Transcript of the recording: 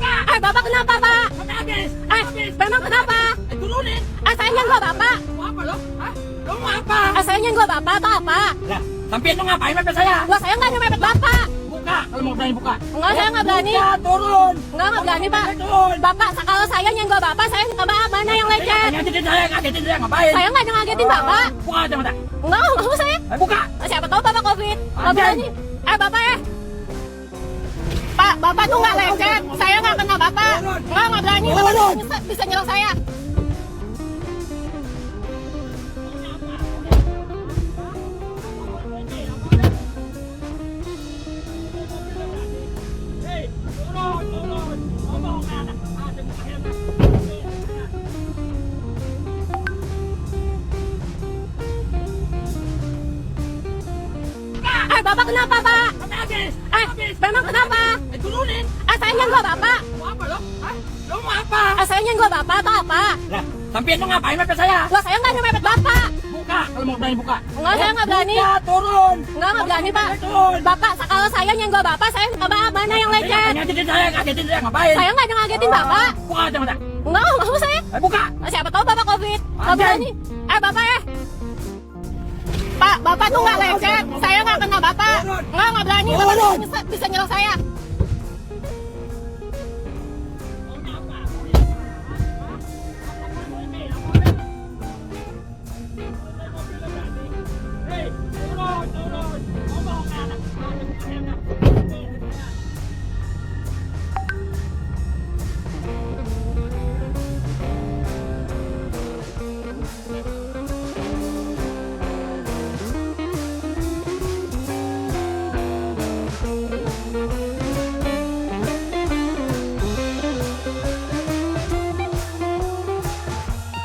Ay, Bapak kenapa, Pak? Habis! Ay, memang kenapa? Turunin! Saya nyenggol Bapak. Mau apa lo? Hah? Lo mau apa? Saya nyenggol Bapak atau apa? Lah, sampai lo ngapain mepet saya? Wah, saya nggak nyemepet Bapak. Buka, kalau mau berani buka. Enggak, saya nggak berani. Buka, turun! Nggak berani, Pak. Turun! Bapak, kalau saya nyenggol Bapak, saya minta maaf. Mana yang lecet? Ngagetin saya, ngapain? Saya nggak ngagetin Bapak. Buka aja mata. Nggak mau saya. Buka! Siapa tahu Bapak COVID. Nggak Anjay. berani. Bapak ya. Pak, Bapak tuh nggak lecet. Saya nggak kenal Bapak. Nggak berani. Bapak bisa nyerang saya. Hei, turun! Ngomong anak. Ada buka helm. Bapak kenapa, Pak? Habis! Memang kenapa? Turunin! Saya nyenggol Bapak. Mau apa lo? Hah? Lo mau apa? Saya nyenggol Bapak atau apa? Lah, sampai lo ngapain mepet saya? Wah, saya nggak nyemepet Bapak. Buka, kalau mau berani buka. Enggak, saya nggak berani. Buka, turun! Nggak berani, Pak. Turun! Bapak, kalau saya nyenggol Bapak, saya minta maaf. Mana yang lecet? Ngagetin saya, ngapain? Saya nggak ngagetin Bapak. Buka aja mata. Nggak mau saya. Buka! Siapa tahu Bapak COVID. Nggak Anjay. berani. Bapak ya. Pak, Bapak tuh nggak lecet. Saya nggak kenal Bapak. Nggak berani. Bapak bisa nyerang saya.